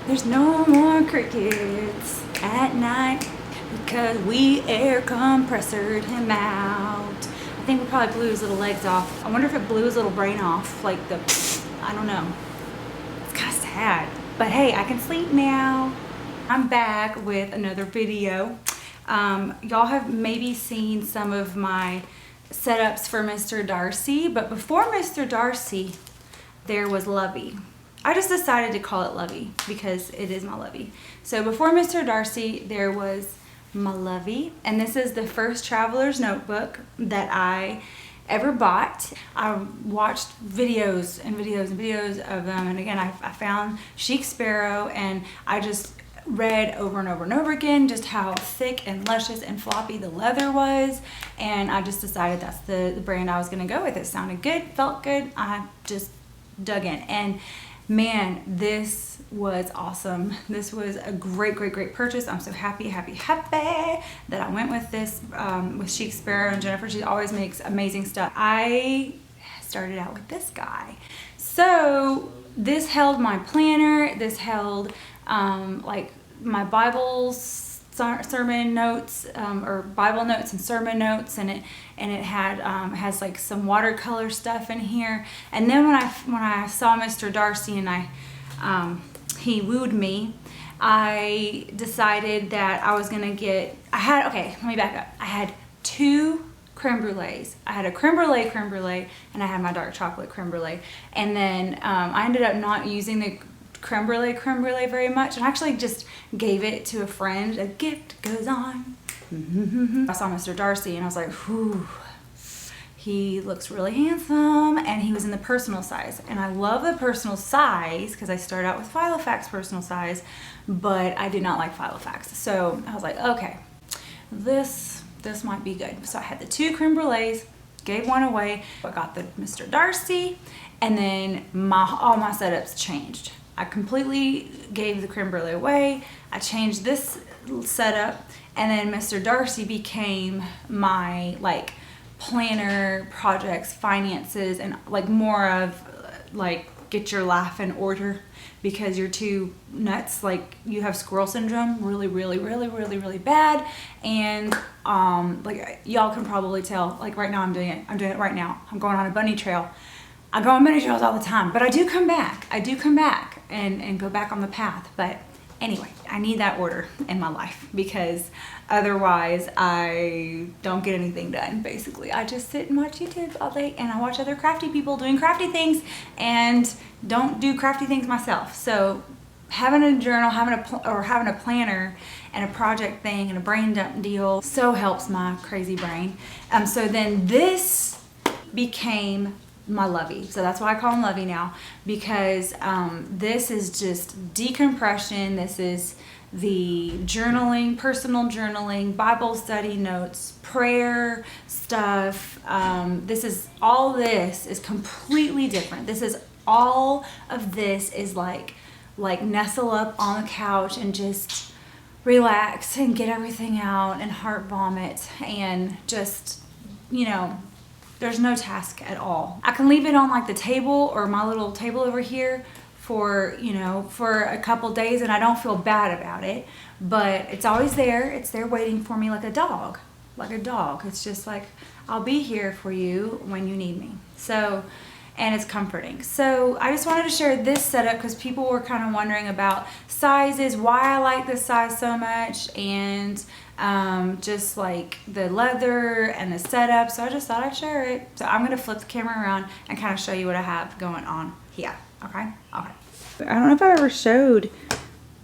There's no more crickets at night because we air compressored him out. I think we probably blew his little legs off. I wonder if it blew his little brain off, like the, I don't know. It's kind of sad. But hey, I can sleep now. I'm back with another video. Y'all have maybe seen some of my setups for Mr. Darcy, but before Mr. Darcy, there was Lovey. I just decided to call it Lovey because it is my Lovey. So before Mr. Darcy, there was my Lovey, and this is the first traveler's notebook that I ever bought. I watched videos and videos and videos of them, and again, I found Chic Sparrow, and I just read over and over and over again just how thick and luscious and floppy the leather was, and I just decided that's the brand I was gonna go with. It sounded good, felt good, I just dug in, and man, this was awesome. This was a great purchase. I'm so happy that I went with this with Chic Sparrow and Jennifer. She always makes amazing stuff. I started out with this guy. So this held my planner, this held like my Bible's sermon notes or Bible notes and sermon notes, and it had has like some watercolor stuff in here. And then when I saw Mr. Darcy and he wooed me, I decided that I was gonna get, okay, let me back up. I had two creme brulees. I had a creme brulee, and I had my dark chocolate creme brulee. And then I ended up not using the creme brulee very much, and I actually just gave it to a friend. A gift goes on. I saw Mr. Darcy and I was like, whew, he looks really handsome, and he was in the personal size, and I love the personal size because I started out with Filofax personal size, but I did not like Filofax, so I was like, okay, this might be good. So I had the two creme brulees, gave one away. I got the Mr. Darcy, and then all my setups changed. I completely gave the creme brulee away. I changed this setup, and then Mr. Darcy became my like planner, projects, finances, and like more of like get your life in order because you're too nuts. Like you have squirrel syndrome really bad, and like y'all can probably tell, like right now I'm doing it right now. I'm going on a bunny trail. I go on bunny trails all the time, but I do come back and go back on the path. But anyway, I need that order in my life because otherwise I don't get anything done. Basically, I just sit and watch YouTube all day, and I watch other crafty people doing crafty things and don't do crafty things myself. So having a journal, having a planner and a project thing and a brain dump deal so helps my crazy brain. So then this became my Lovey. So that's why I call him Lovey now, because this is just decompression. This is the journaling, personal journaling, Bible study notes, prayer stuff. This is completely different. All of this is like nestle up on the couch and just relax and get everything out and heart vomit and just, you know, there's no task at all. I can leave it on like the table or my little table over here for, you know, for a couple days, and I don't feel bad about it, but it's always there. It's there waiting for me like a dog. It's just like, I'll be here for you when you need me. So, and it's comforting. So I just wanted to share this setup because people were kind of wondering about sizes, why I like this size so much, and just like the leather and the setup. So I just thought I'd share it. So I'm gonna flip the camera around and kind of show you what I have going on here. Okay. I don't know if I ever showed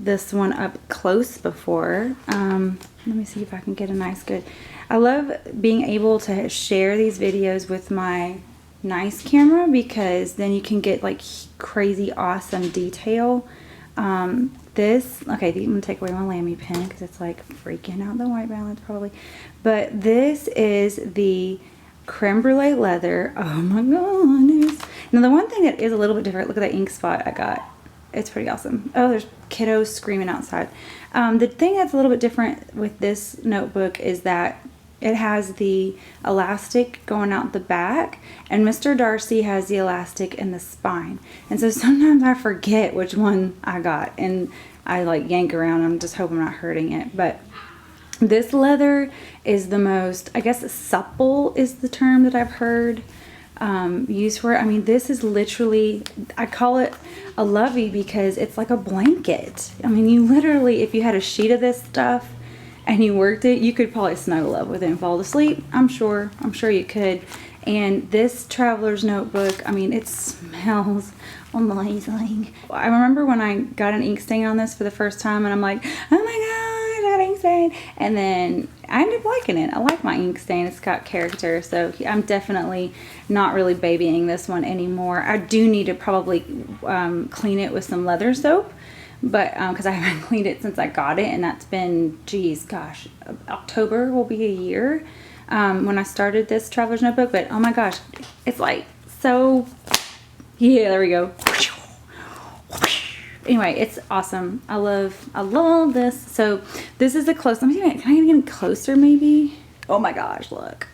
this one up close before. Let me see if I can get a nice good. I love being able to share these videos with my nice camera because then you can get like crazy awesome detail. Okay, I'm gonna take away my Lamy pen because it's like freaking out the white balance probably. But this is the creme brulee leather. Oh my goodness. Now the one thing that is a little bit different, look at that ink spot I got. It's pretty awesome. Oh, there's kiddos screaming outside. The thing that's a little bit different with this notebook is that It has the elastic going out the back, and Mr. Darcy has the elastic in the spine. And so sometimes I forget which one I got, and I like yank around. I'm just hoping I'm not hurting it. But this leather is the most, I guess supple is the term that I've heard used for it. I mean, this is literally, I call it a Lovey because it's like a blanket. I mean, you literally, if you had a sheet of this stuff and you worked it, you could probably snuggle up with it and fall asleep. I'm sure you could. And this traveler's notebook, I mean, it smells amazing. I remember when I got an ink stain on this for the first time, and I'm like, oh my gosh, I got ink stain. And then I ended up liking it. I like my ink stain. It's got character. So I'm definitely not really babying this one anymore. I do need to probably clean it with some leather soap, but because I haven't cleaned it since I got it, and that's been, geez, gosh, October will be a year when I started this traveler's notebook. But oh my gosh, it's like so, yeah, there we go. Anyway, it's awesome. I love this. So this is a close, let me see, can I even get closer maybe? Oh my gosh, look.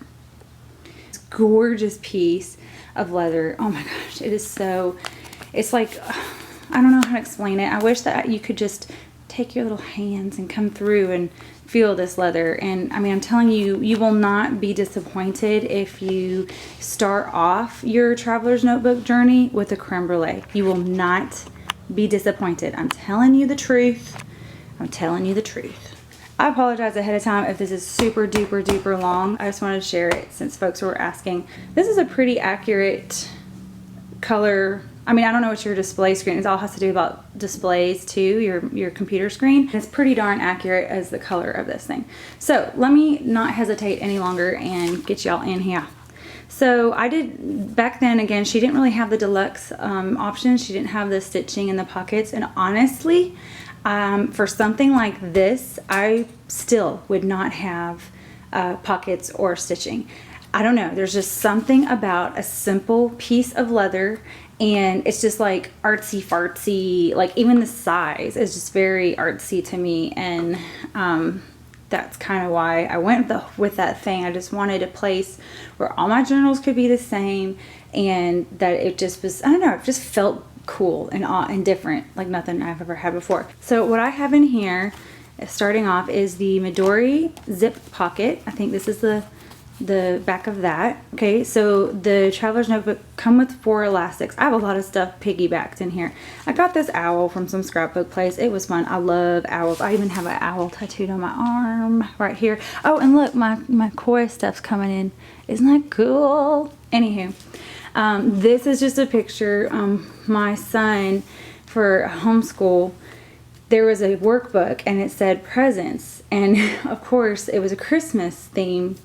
It's a gorgeous piece of leather. Oh my gosh, it is so, it's like, I don't know how to explain it. I wish that you could just take your little hands and come through and feel this leather. And I mean, I'm telling you, you will not be disappointed if you start off your traveler's notebook journey with a creme brulee. You will not be disappointed. I'm telling you the truth. I'm telling you the truth. I apologize ahead of time if this is super duper long. I just wanted to share it since folks were asking. This is a pretty accurate color. I mean, I don't know what your display screen is. It all has to do about displays too, your computer screen. It's pretty darn accurate as the color of this thing. So let me not hesitate any longer and get y'all in here. So I did, back then, again, she didn't really have the deluxe option. She didn't have the stitching in the pockets. And honestly, for something like this, I still would not have pockets or stitching. I don't know. There's just something about a simple piece of leather, and it's just like artsy fartsy. Like even the size is just very artsy to me. And that's kind of why I went with that thing. I just wanted a place where all my journals could be the same, and that it just was, I don't know, it just felt cool and different, like nothing I've ever had before. So what I have in here, starting off, is the Midori zip pocket. I think this is the back of that. Okay, so the traveler's notebook come with 4 elastics. I have a lot of stuff piggybacked in here. I got this owl from some scrapbook place. It was fun. I love owls. I even have an owl tattooed on my arm right here. Oh, and look, my koi stuff's coming in. Isn't that cool? Anywho, this is just a picture. My son, for homeschool, there was a workbook and it said presents, and of course it was a Christmas theme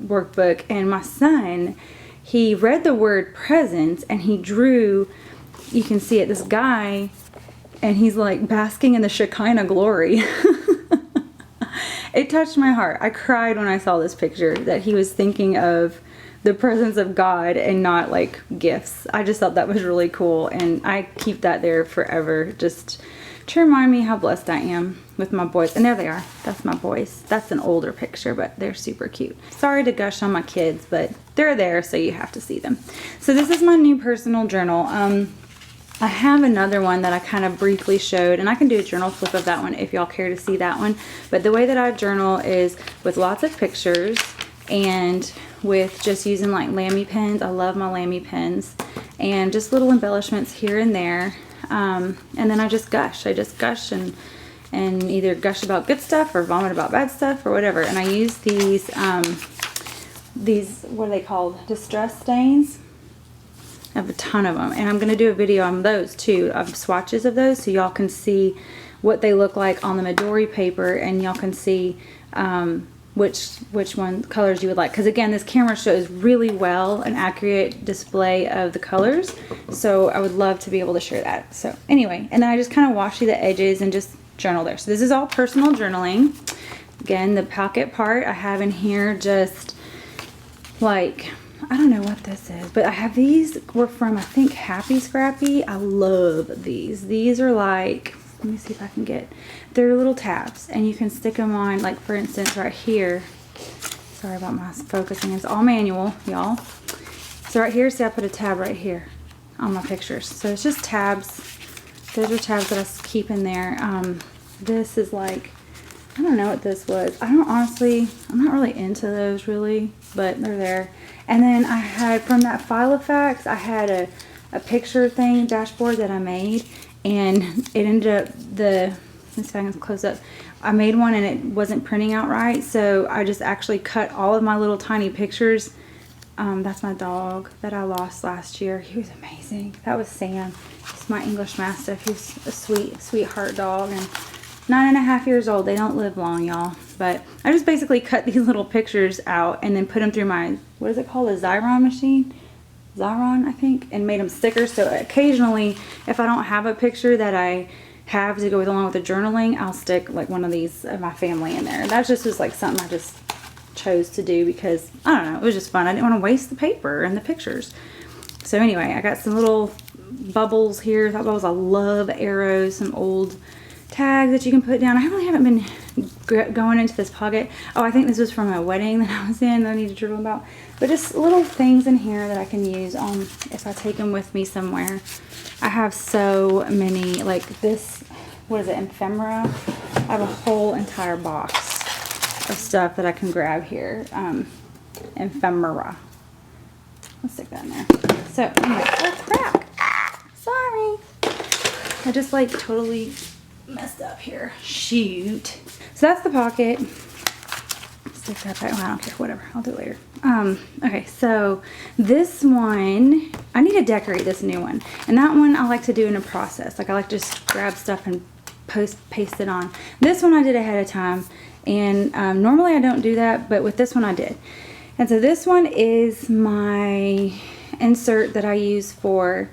workbook, and my son, he read the word presents and he drew, you can see it, this guy, and he's like basking in the Shekinah glory. It touched my heart. I cried when I saw this picture, that he was thinking of the presence of God and not like gifts. I just thought that was really cool, and I keep that there forever, just to remind me how blessed I am with my boys. And there they are. That's my boys. That's an older picture, but they're super cute. Sorry to gush on my kids, but they're there, so you have to see them. So this is my new personal journal. I have another one that I kind of briefly showed, and I can do a journal flip of that one if y'all care to see that one. But the way that I journal is with lots of pictures and with just using like Lamy pens. I love my Lamy pens, and just little embellishments here and there. And then I just gush. I just gush and either gush about good stuff or vomit about bad stuff or whatever. And I use these, what are they called? Distress stains. I have a ton of them, and I'm going to do a video on those too, of swatches of those, so y'all can see what they look like on the Midori paper, and y'all can see which one colors you would like, because again, this camera shows really well an accurate display of the colors, so I would love to be able to share that. So anyway, and then I just kind of wash the edges and just journal there. So this is all personal journaling. Again, the pocket part I have in here, just like, I don't know what this is, but I have these were from, I think, Happy Scrappy. I love these. These are like, let me see if I can get, they're little tabs, and you can stick them on, like for instance right here. Sorry about my focusing. It's all manual, y'all. So right here, see I put a tab right here on my pictures. So it's just tabs. Those are tabs that I keep in there. This is like, I don't know what this was. I'm not really into those really, but they're there. And then I had, from that Filofax, I had a picture thing, dashboard that I made, and it ended up, let's see if I can close up. I made one and it wasn't printing out right, so I just actually cut all of my little tiny pictures. That's my dog that I lost last year. He was amazing. That was Sam. He's my English Mastiff. He's a sweetheart dog, and 9.5 years old. They don't live long, y'all. But I just basically cut these little pictures out and then put them through my, what is it called, a Xyron machine? Xyron, I think, and made them stickers. So occasionally, if I don't have a picture that I have to go along with the journaling, I'll stick like one of these of my family in there. That just was like something I just chose to do because, I don't know, it was just fun. I didn't want to waste the paper and the pictures. So anyway, I got some little bubbles here. Thought bubbles. I love arrows, some old tags that you can put down. I really haven't been going into this pocket. Oh, I think this was from a wedding that I was in that I need to journal about. But just little things in here that I can use if I take them with me somewhere. I have so many, like this, what is it, ephemera? I have a whole entire box of stuff that I can grab here. Ephemera. Let's stick that in there. So, anyway, oh crap! Sorry! I just like totally messed up here. Shoot. So that's the pocket. Stick that back. Well, I don't care. Whatever. I'll do it later. Okay, so this one, I need to decorate this new one. And that one I like to do in a process. Like I like to just grab stuff and paste it on. This one I did ahead of time. And normally I don't do that, but with this one I did. And so this one is my insert that I use for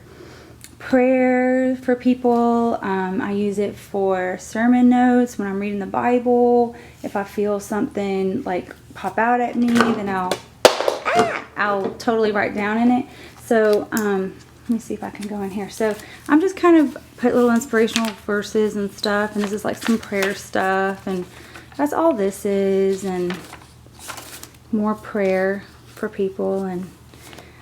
prayer for people. I use it for sermon notes when I'm reading the Bible. If I feel something like pop out at me, then I'll totally write down in it. So let me see if I can go in here. So I'm just kind of put little inspirational verses and stuff, and this is like some prayer stuff, and that's all this is, and more prayer for people. And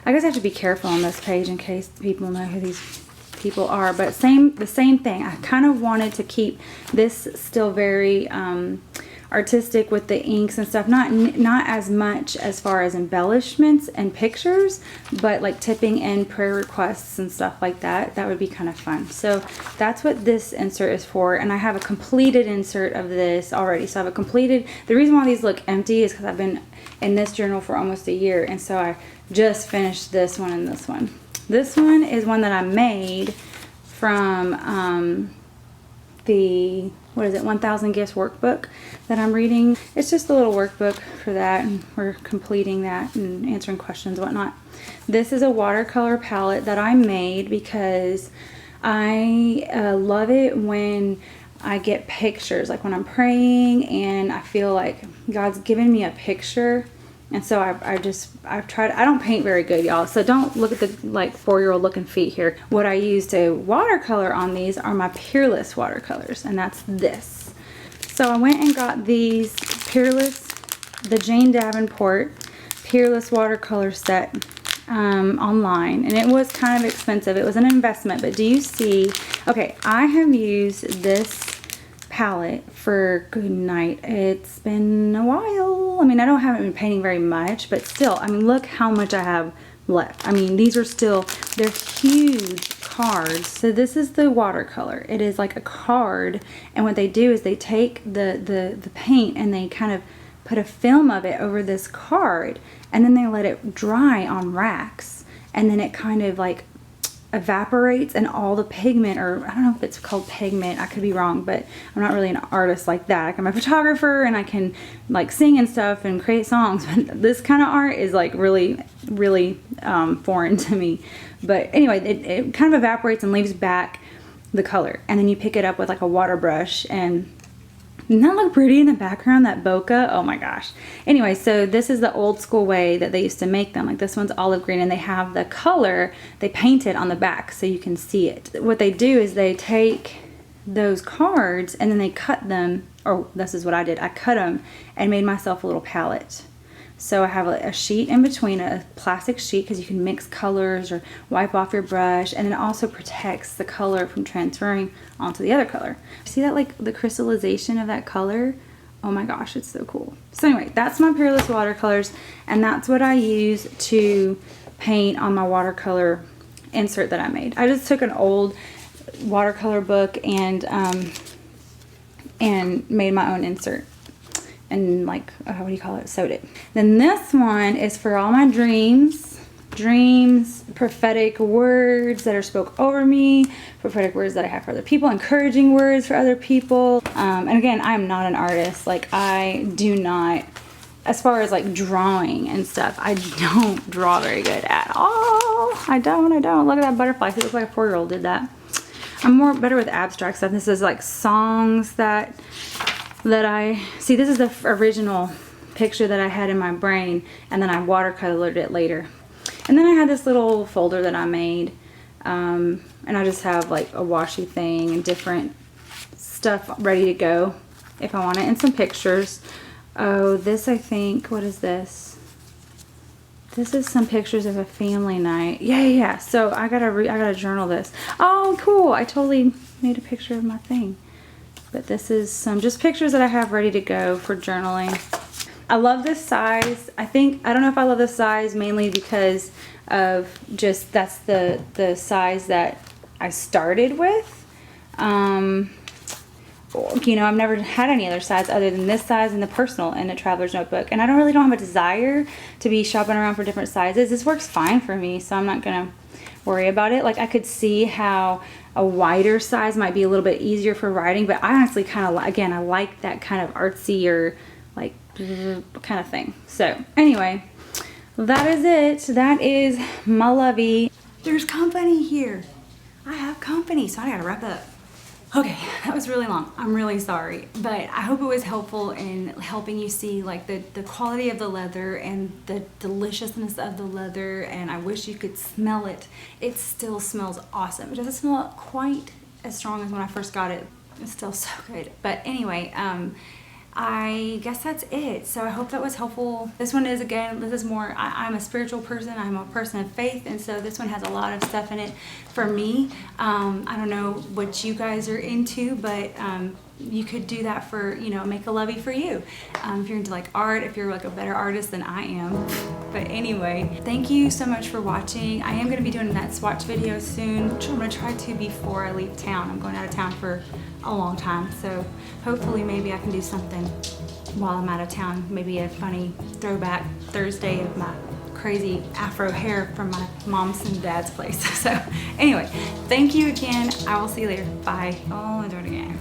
I guess I have to be careful on this page in case people know who these people are, but the same thing. I kind of wanted to keep this still very artistic with the inks and stuff, not as much as far as embellishments and pictures, but like tipping in prayer requests and stuff like that. That would be kind of fun. So that's what this insert is for, and I have a completed insert of this already. So I have a completed, the reason why these look empty is because I've been in this journal for almost a year, and so I just finished this one and this one. This one is one that I made from the, what is it, 1000 Gifts workbook that I'm reading. It's just a little workbook for that, and we're completing that and answering questions and whatnot. This is a watercolor palette that I made because I love it when I get pictures, like when I'm praying and I feel like God's given me a picture. And so I've tried, I don't paint very good, y'all, so don't look at the like 4-year-old looking feet here. What I use to watercolor on these are my Peerless watercolors, and that's this. So I went and got these Peerless, the Jane Davenport Peerless watercolor set online, and it was kind of expensive. It was an investment, but do you see, okay, I have used this palette for good night. It's been a while. I mean, I haven't been painting very much, but still, I mean, look how much I have left. I mean, these are still, they're huge cards. So this is the watercolor. It is like a card, and what they do is they take the paint and they kind of put a film of it over this card, and then they let it dry on racks, and then it kind of like evaporates, and all the pigment, or I don't know if it's called pigment, I could be wrong, but I'm not really an artist like that. I'm a photographer and I can like sing and stuff and create songs, but this kind of art is like really foreign to me. But anyway, it kind of evaporates and leaves back the color, and then you pick it up with like a water brush, and doesn't that look pretty in the background, that bokeh? Oh my gosh. Anyway, so this is the old school way that they used to make them. Like this one's olive green, and they have the color, they paint it on the back so you can see it. What they do is they take those cards and then they cut them, or this is what I did. I cut them and made myself a little palette. So I have a sheet in between, a plastic sheet, because you can mix colors or wipe off your brush, and it also protects the color from transferring onto the other color. See that, like the crystallization of that color? Oh my gosh, it's so cool. So anyway, that's my Peerless Watercolors, and that's what I use to paint on my watercolor insert that I made. I just took an old watercolor book and made my own insert. And like, what do you call it? Sewed it. Then this one is for all my dreams, prophetic words that are spoke over me, prophetic words that I have for other people, encouraging words for other people. And again, I'm not an artist. Like, I do not, as far as like drawing and stuff, I don't draw very good at all. I don't. Look at that butterfly. It looks like a 4-year-old did that. I'm more better with abstract stuff. This is like songs that I see. This is the original picture that I had in my brain, and then I watercolored it later. And then I had this little folder that I made, and I just have like a washi thing and different stuff ready to go if I want it, and some pictures. Oh, this, I think, what is this? This is some pictures of a family night. Yeah. So I gotta journal this. Oh, cool. I totally made a picture of my thing. But this is some just pictures that I have ready to go for journaling. I love this size. I don't know if I love this size mainly because of just that's the size that I started with. You know, I've never had any other size other than this size and the personal in a traveler's notebook. And I don't have a desire to be shopping around for different sizes. This works fine for me, so I'm not gonna worry about it. Like, I could see how a wider size might be a little bit easier for writing, but I honestly kind of, again, I like that kind of artsy or like kind of thing. So anyway, that is it. That is my Lovey. There's company here. I have company, so I gotta wrap up. Okay, that was really long. I'm really sorry, but I hope it was helpful in helping you see like the quality of the leather and the deliciousness of the leather, and I wish you could smell it. It still smells awesome. It doesn't smell quite as strong as when I first got it. It's still so good. But anyway, I guess that's it. So I hope that was helpful. This one is, again, this is more, I'm a spiritual person. I'm a person of faith. And so this one has a lot of stuff in it for me. I don't know what you guys are into, but you could do that for, you know, make a Lovey for you. If you're into like art, if you're like a better artist than I am. But anyway, thank you so much for watching. I am going to be doing that swatch video soon, which I'm going to try to before I leave town. I'm going out of town for a long time, so hopefully maybe I can do something while I'm out of town. Maybe a funny throwback Thursday of my crazy afro hair from my mom's and dad's place. So anyway, thank you again. I will see you later. Bye. Oh, I'll do it again.